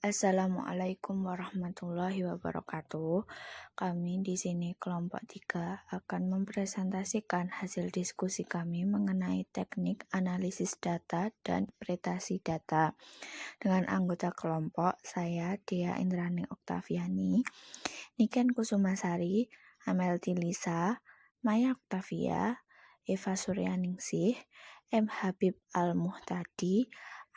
Assalamualaikum warahmatullahi wabarakatuh. Kami di sini kelompok 3 akan mempresentasikan hasil diskusi kami mengenai teknik analisis data dan interpretasi data. Dengan anggota kelompok saya Dia Indrani Oktaviani, Niken Kusumasari, Amelty Lisa, Maya Oktavia, Eva Suryaningsih, M. Habib Al-Muhtadi,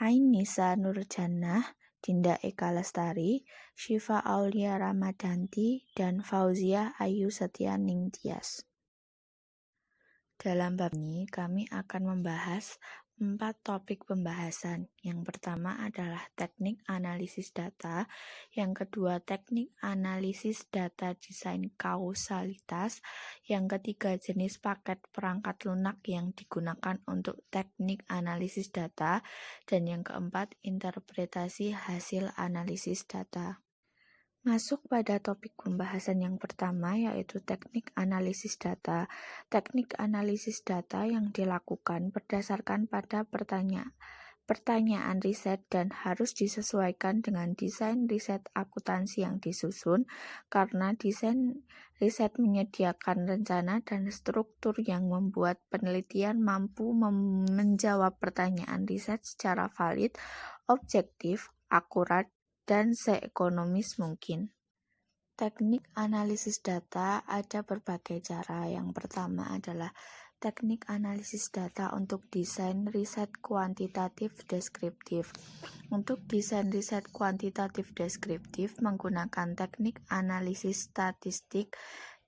Ain Nisa Nurjannah, Dinda Eka Lestari, Syifa Aulia Ramadanti, dan Fauzia Ayu Setianing Tias. Dalam bab ini kami akan membahas 4 topik pembahasan. Yang pertama adalah teknik analisis data, yang kedua teknik analisis data desain kausalitas, yang ketiga jenis paket perangkat lunak yang digunakan untuk teknik analisis data, dan yang keempat interpretasi hasil analisis data. Masuk pada topik pembahasan yang pertama, yaitu teknik analisis data. Teknik analisis data yang dilakukan berdasarkan pada pertanyaan riset dan harus disesuaikan dengan desain riset akuntansi yang disusun, karena desain riset menyediakan rencana dan struktur yang membuat penelitian mampu menjawab pertanyaan riset secara valid, objektif, akurat, dan seekonomis mungkin. Teknik analisis data ada berbagai cara. Yang pertama adalah teknik analisis data untuk desain riset kuantitatif deskriptif. Untuk desain riset kuantitatif deskriptif menggunakan teknik analisis statistik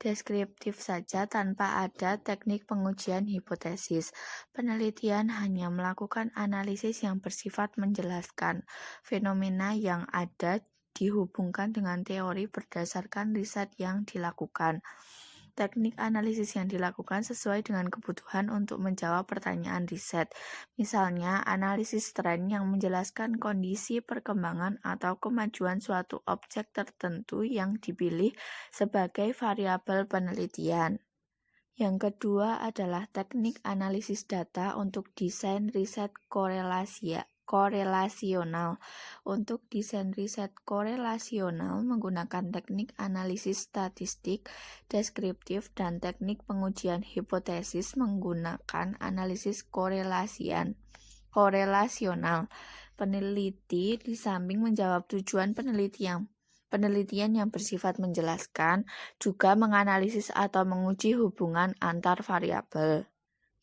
deskriptif saja tanpa ada teknik pengujian hipotesis. Penelitian hanya melakukan analisis yang bersifat menjelaskan fenomena yang ada dihubungkan dengan teori berdasarkan riset yang dilakukan. Teknik analisis yang dilakukan sesuai dengan kebutuhan untuk menjawab pertanyaan riset. Misalnya, analisis tren yang menjelaskan kondisi perkembangan atau kemajuan suatu objek tertentu yang dipilih sebagai variabel penelitian. Yang kedua adalah teknik analisis data untuk desain riset korelasional. Untuk desain riset korelasional menggunakan teknik analisis statistik deskriptif dan teknik pengujian hipotesis menggunakan analisis korelasional. Peneliti di samping menjawab tujuan penelitian yang bersifat menjelaskan, juga menganalisis atau menguji hubungan antar variabel.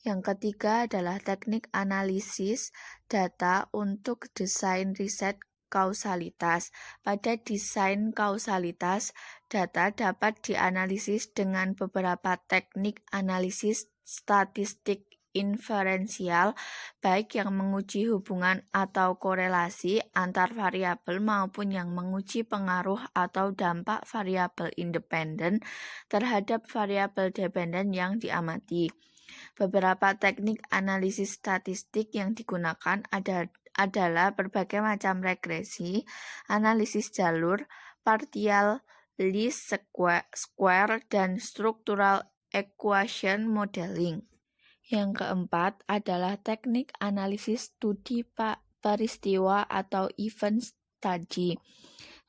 Yang ketiga adalah teknik analisis data untuk desain riset kausalitas. Pada desain kausalitas, data dapat dianalisis dengan beberapa teknik analisis statistik inferensial, baik yang menguji hubungan atau korelasi antar variabel maupun yang menguji pengaruh atau dampak variabel independen terhadap variabel dependen yang diamati. Beberapa teknik analisis statistik yang digunakan adalah berbagai macam regresi, analisis jalur, partial least square, dan structural equation modeling. Yang keempat adalah teknik analisis studi peristiwa atau event study.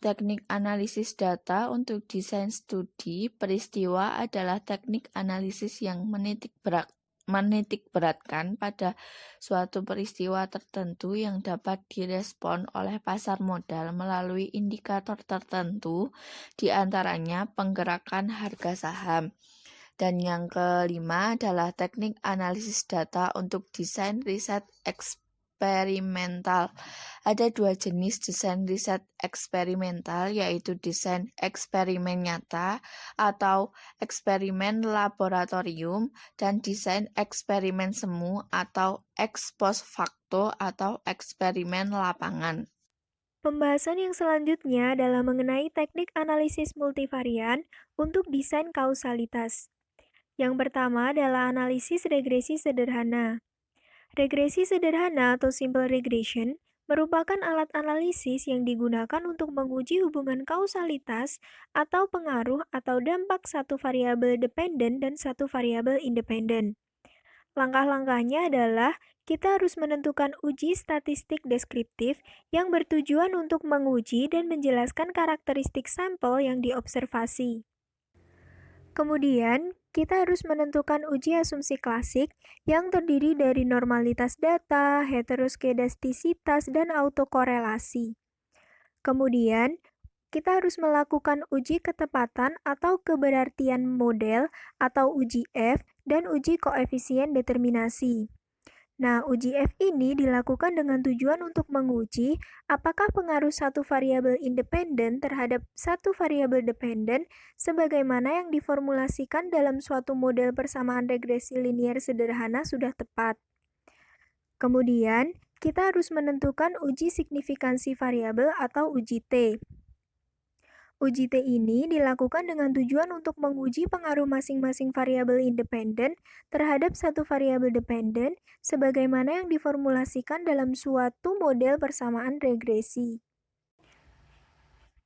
Teknik analisis data untuk desain studi peristiwa adalah teknik analisis yang menitik beratkan pada suatu peristiwa tertentu yang dapat direspon oleh pasar modal melalui indikator tertentu, di antaranya penggerakan harga saham. Dan yang kelima adalah teknik analisis data untuk desain riset eksperimental. Ada 2 jenis desain riset eksperimental, yaitu desain eksperimen nyata atau eksperimen laboratorium, dan desain eksperimen semu atau ex post facto atau eksperimen lapangan. Pembahasan yang selanjutnya adalah mengenai teknik analisis multivarian untuk desain kausalitas. Yang pertama adalah analisis regresi sederhana. Regresi sederhana atau simple regression merupakan alat analisis yang digunakan untuk menguji hubungan kausalitas atau pengaruh atau dampak satu variabel dependen dan satu variabel independen. Langkah-langkahnya adalah kita harus menentukan uji statistik deskriptif yang bertujuan untuk menguji dan menjelaskan karakteristik sampel yang diobservasi. Kemudian, kita harus menentukan uji asumsi klasik yang terdiri dari normalitas data, heteroskedastisitas, dan autokorelasi. Kemudian, kita harus melakukan uji ketepatan atau keberartian model atau uji F dan uji koefisien determinasi. Nah, uji F ini dilakukan dengan tujuan untuk menguji apakah pengaruh satu variabel independen terhadap satu variabel dependen sebagaimana yang diformulasikan dalam suatu model persamaan regresi linier sederhana sudah tepat. Kemudian, kita harus menentukan uji signifikansi variabel atau uji T. Uji T ini dilakukan dengan tujuan untuk menguji pengaruh masing-masing variabel independen terhadap satu variabel dependen sebagaimana yang diformulasikan dalam suatu model persamaan regresi.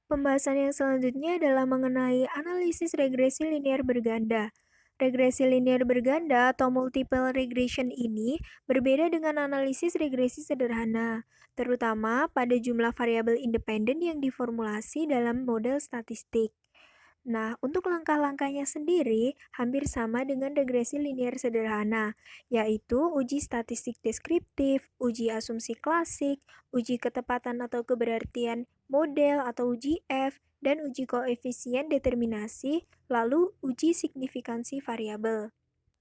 Pembahasan yang selanjutnya adalah mengenai analisis regresi linear berganda. Regresi linear berganda atau multiple regression ini berbeda dengan analisis regresi sederhana, terutama pada jumlah variabel independen yang diformulasi dalam model statistik. Nah, untuk langkah-langkahnya sendiri hampir sama dengan regresi linear sederhana, yaitu uji statistik deskriptif, uji asumsi klasik, uji ketepatan atau keberartian model atau uji F, dan uji koefisien determinasi, lalu uji signifikansi variabel.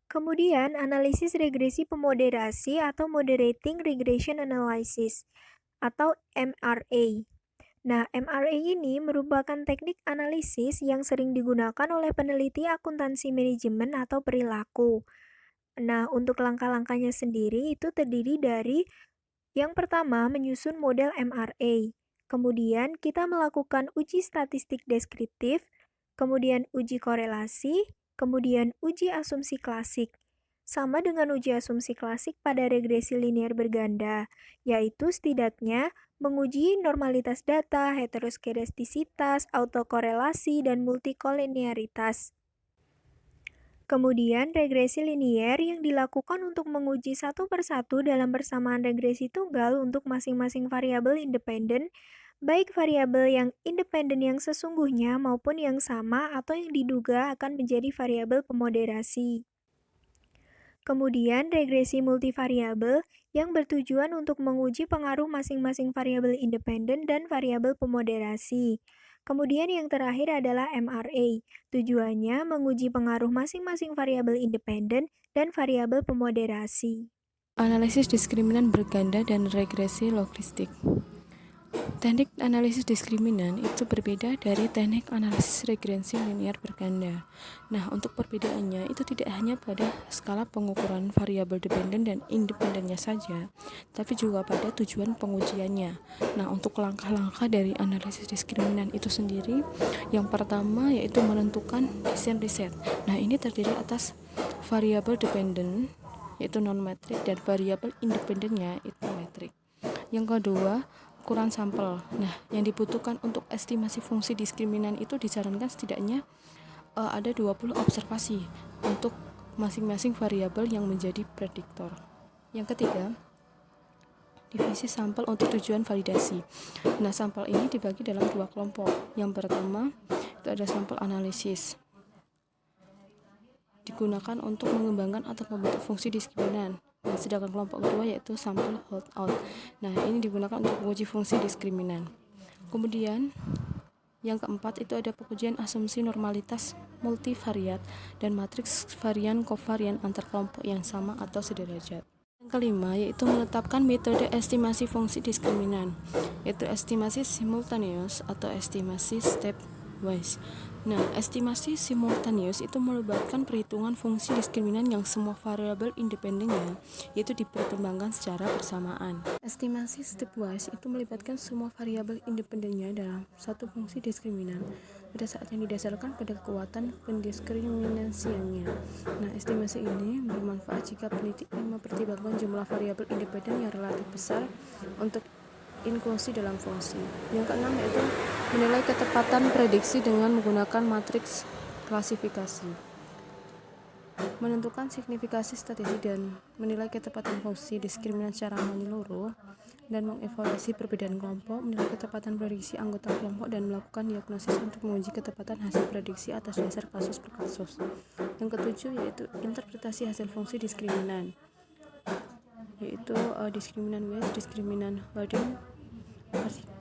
Kemudian, analisis regresi pemoderasi atau Moderating Regression Analysis atau MRA. Nah, MRA ini merupakan teknik analisis yang sering digunakan oleh peneliti akuntansi manajemen atau perilaku. Nah, untuk langkah-langkahnya sendiri itu terdiri dari yang pertama menyusun model MRA. Kemudian kita melakukan uji statistik deskriptif, kemudian uji korelasi, kemudian uji asumsi klasik. Sama dengan uji asumsi klasik pada regresi linear berganda, yaitu setidaknya menguji normalitas data, heteroskedastisitas, autokorelasi, dan multikolinearitas. Kemudian, regresi linier yang dilakukan untuk menguji satu persatu dalam persamaan regresi tunggal untuk masing-masing variabel independen, baik variabel yang independen yang sesungguhnya maupun yang sama atau yang diduga akan menjadi variabel pemoderasi. Kemudian, regresi multivariabel yang bertujuan untuk menguji pengaruh masing-masing variabel independen dan variabel pemoderasi. Kemudian yang terakhir adalah MRA. Tujuannya menguji pengaruh masing-masing variabel independen dan variabel pemoderasi. Analisis diskriminan berganda dan regresi logistik. Teknik analisis diskriminan itu berbeda dari teknik analisis regresi linear berganda. Nah, untuk perbedaannya itu tidak hanya pada skala pengukuran variabel dependen dan independennya saja, tapi juga pada tujuan pengujiannya. Nah, untuk langkah-langkah dari analisis diskriminan itu sendiri, yang pertama yaitu menentukan desain riset. Nah, ini terdiri atas variabel dependen yaitu non-metrik dan variabel independennya itu metrik. Yang kedua, ukuran sampel. Nah, yang dibutuhkan untuk estimasi fungsi diskriminan itu disarankan setidaknya ada 20 observasi untuk masing-masing variabel yang menjadi prediktor. Yang ketiga, divisi sampel untuk tujuan validasi. Nah, sampel ini dibagi dalam dua kelompok. Yang pertama, itu ada sampel analisis. Digunakan untuk mengembangkan atau membentuk fungsi diskriminan. Nah, sedangkan kelompok kedua yaitu sampel holdout. Nah, ini digunakan untuk menguji fungsi diskriminan. Kemudian, yang keempat itu ada pengujian asumsi normalitas multivariat dan matriks varian kovarian antar kelompok yang sama atau sederajat. Yang kelima yaitu menetapkan metode estimasi fungsi diskriminan, yaitu estimasi simultaneous atau estimasi stepwise. Nah, estimasi simultaneous itu melibatkan perhitungan fungsi diskriminan yang semua variabel independennya yaitu dipertimbangkan secara bersamaan. Estimasi stepwise itu melibatkan semua variabel independennya dalam satu fungsi diskriminan pada saat yang didasarkan pada kekuatan pendiskriminasiannya. Nah, estimasi ini bermanfaat jika peneliti ingin mempertimbangkan jumlah variabel independen yang relatif besar untuk inklusi dalam fungsi. Yang keenam yaitu menilai ketepatan prediksi dengan menggunakan matriks klasifikasi. menentukan signifikasi statistik dan menilai ketepatan fungsi diskriminan secara menyeluruh, dan mengevaluasi perbedaan kelompok, menilai ketepatan prediksi anggota kelompok, dan melakukan diagnosis untuk menguji ketepatan hasil prediksi atas dasar kasus per kasus. Yang ketujuh yaitu interpretasi hasil fungsi diskriminan, yaitu diskriminan weight, diskriminan loading,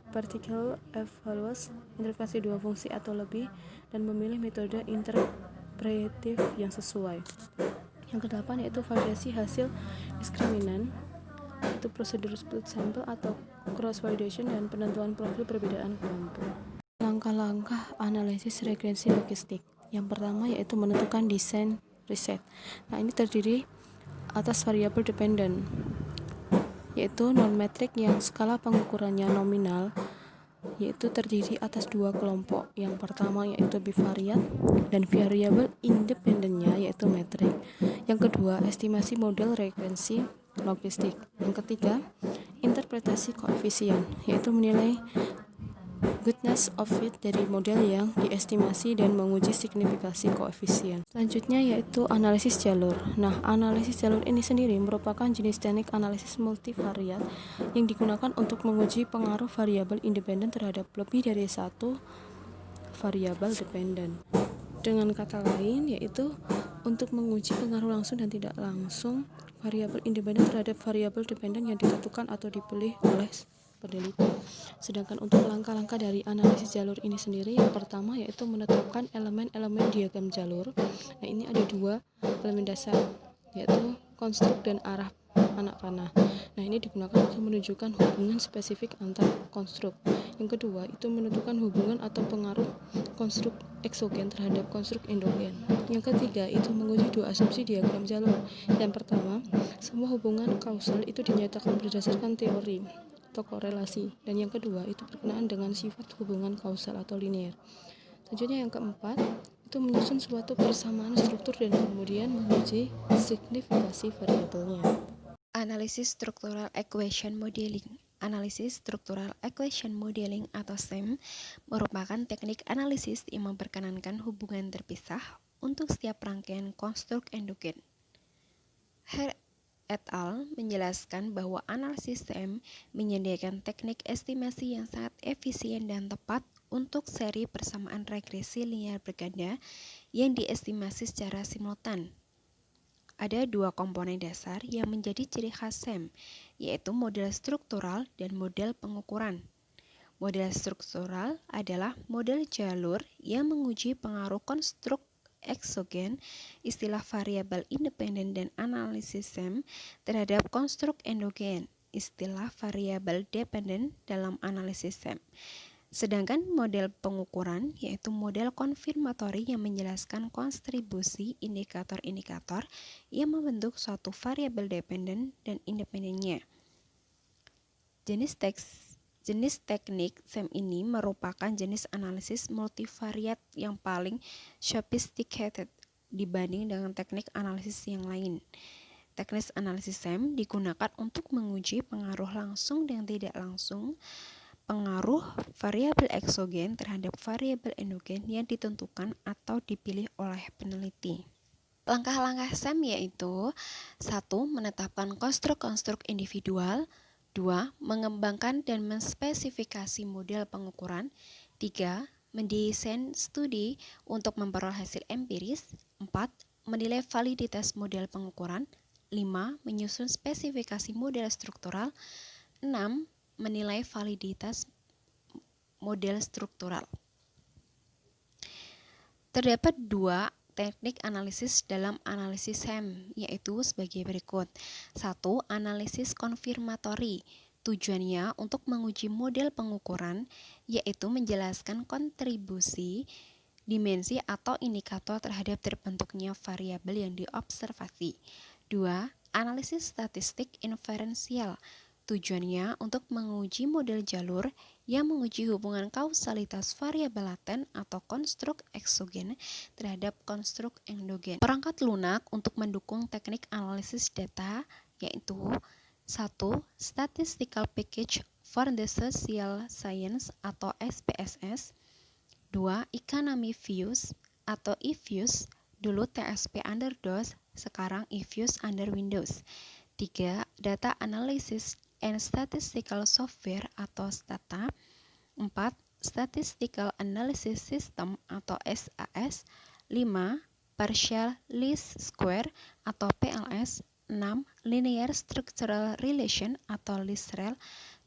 particle evaluation, interpretasi dua fungsi atau lebih, dan memilih metode interpretif yang sesuai. Yang kedelapan yaitu validasi hasil diskriminan, yaitu prosedur split sample atau cross validation, dan penentuan profil perbedaan kelompok. Langkah-langkah analisis regresi logistik. Yang pertama yaitu menentukan desain riset. Nah, ini terdiri atas variabel dependent, yaitu non-metrik yang skala pengukurannya nominal, yaitu terdiri atas dua kelompok. Yang pertama yaitu bivariat, dan variabel independennya yaitu metrik. Yang kedua, estimasi model regresi logistik. Yang ketiga, interpretasi koefisien, yaitu menilai goodness of fit dari model yang diestimasi dan menguji signifikasi koefisien. Selanjutnya yaitu analisis jalur. Nah, analisis jalur ini sendiri merupakan jenis teknik analisis multivariat yang digunakan untuk menguji pengaruh variabel independen terhadap lebih dari satu variabel dependen. Dengan kata lain, yaitu untuk menguji pengaruh langsung dan tidak langsung variabel independen terhadap variabel dependen yang ditentukan atau dipilih oleh peneliti. Sedangkan untuk langkah-langkah dari analisis jalur ini sendiri, yang pertama yaitu menetapkan elemen-elemen diagram jalur. Nah, ini ada dua elemen dasar, yaitu konstruk dan arah anak panah. Nah, ini digunakan untuk menunjukkan hubungan spesifik antar konstruk. Yang kedua, itu menentukan hubungan atau pengaruh konstruk eksogen terhadap konstruk endogen. Yang ketiga, itu menguji dua asumsi diagram jalur. Yang pertama, semua hubungan kausal itu dinyatakan berdasarkan teori atau korelasi. Dan yang kedua, itu berkenaan dengan sifat hubungan kausal atau linear. Selanjutnya yang keempat, itu menyusun suatu persamaan struktur dan kemudian menguji signifikasi variabelnya. Analisis Structural Equation Modeling. Analisis Structural Equation Modeling atau SEM merupakan teknik analisis yang memperkenankan hubungan terpisah untuk setiap rangkaian konstruk endogen. Hare et al. Menjelaskan bahwa analisis SEM menyediakan teknik estimasi yang sangat efisien dan tepat untuk seri persamaan regresi linear berganda yang diestimasi secara simultan. Ada dua komponen dasar yang menjadi ciri khas SEM, yaitu model struktural dan model pengukuran. Model struktural adalah model jalur yang menguji pengaruh konstruk eksogen, istilah variabel independen dan analisis SEM, terhadap konstruk endogen, istilah variabel dependen dalam analisis SEM. Sedangkan model pengukuran yaitu model konfirmatori yang menjelaskan kontribusi indikator-indikator yang membentuk suatu variabel dependen dan independennya. Jenis teknik SEM ini merupakan jenis analisis multivariat yang paling sophisticated dibanding dengan teknik analisis yang lain. Teknik analisis SEM digunakan untuk menguji pengaruh langsung dan tidak langsung pengaruh variabel eksogen terhadap variabel endogen yang ditentukan atau dipilih oleh peneliti. Langkah-langkah SEM yaitu 1. Menetapkan konstruk-konstruk individual, 2. Mengembangkan dan menspesifikasi model pengukuran, 3. Mendesain studi untuk memperoleh hasil empiris, 4. Menilai validitas model pengukuran, 5. Menyusun spesifikasi model struktural, 6. Menilai validitas model struktural. Terdapat dua teknik analisis dalam analisis SEM, yaitu sebagai berikut. 1. Analisis konfirmatori. Tujuannya untuk menguji model pengukuran, yaitu menjelaskan kontribusi, dimensi atau indikator terhadap terbentuknya variabel yang diobservasi. 2. Analisis statistik inferensial. Tujuannya untuk menguji model jalur yang menguji hubungan kausalitas variabel laten atau konstruk eksogen terhadap konstruk endogen. Perangkat lunak untuk mendukung teknik analisis data yaitu 1. Statistical Package for the Social Science atau SPSS, 2. Economy Views atau eViews, Dulu TSP under DOS, sekarang eFuse under Windows. 3. Data Analysis and Statistical Software atau STATA. 4. Statistical Analysis System atau SAS. 5. Partial Least Square atau PLS. 6. Linear Structural Relation atau LISREL.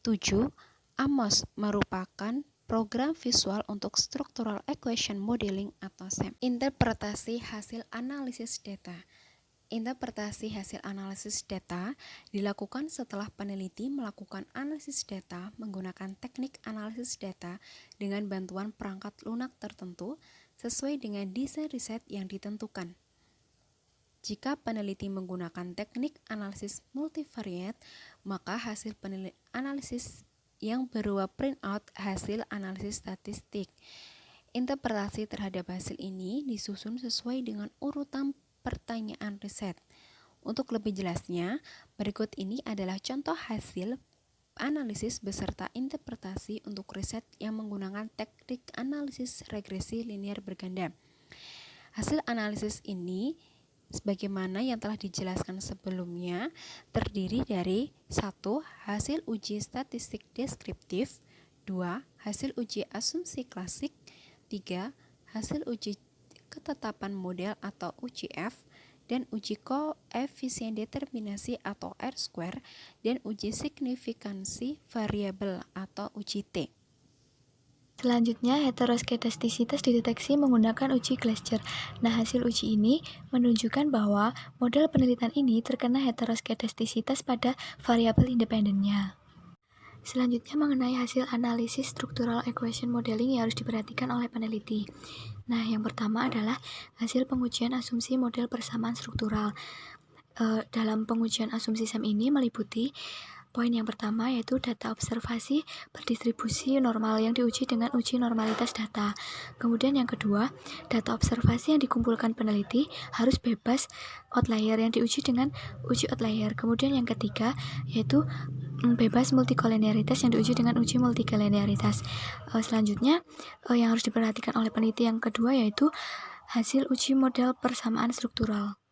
7. AMOS merupakan program visual untuk Structural Equation Modeling atau SEM. Interpretasi hasil analisis data. Interpretasi hasil analisis data dilakukan setelah peneliti melakukan analisis data menggunakan teknik analisis data dengan bantuan perangkat lunak tertentu sesuai dengan desain riset yang ditentukan. Jika peneliti menggunakan teknik analisis multivariate, maka hasil analisis yang berupa printout hasil analisis statistik. Interpretasi terhadap hasil ini disusun sesuai dengan urutan pertanyaan riset. Untuk lebih jelasnya, berikut ini adalah contoh hasil analisis beserta interpretasi untuk riset yang menggunakan teknik analisis regresi linear berganda. Hasil analisis ini, sebagaimana yang telah dijelaskan sebelumnya, terdiri dari 1. Hasil uji statistik deskriptif. 2. Hasil uji asumsi klasik. 3. Hasil uji ketetapan model atau UCF, dan uji koefisien determinasi atau R-square, dan uji signifikansi variabel atau uji T. Selanjutnya, heteroskedastisitas dideteksi menggunakan uji Gleiser. Nah, hasil uji ini menunjukkan bahwa model penelitian ini terkena heteroskedastisitas pada variabel independennya. Selanjutnya mengenai hasil analisis structural equation modeling yang harus diperhatikan oleh peneliti. Nah, yang pertama adalah hasil pengujian asumsi model persamaan struktural. Dalam pengujian asumsi SEM ini meliputi poin yang pertama yaitu data observasi berdistribusi normal yang diuji dengan uji normalitas data. Kemudian yang kedua, data observasi yang dikumpulkan peneliti harus bebas outlier yang diuji dengan uji outlier. Kemudian yang ketiga yaitu bebas multikolinearitas yang diuji dengan uji multikolinearitas. Selanjutnya yang harus diperhatikan oleh peneliti yang kedua yaitu hasil uji model persamaan struktural.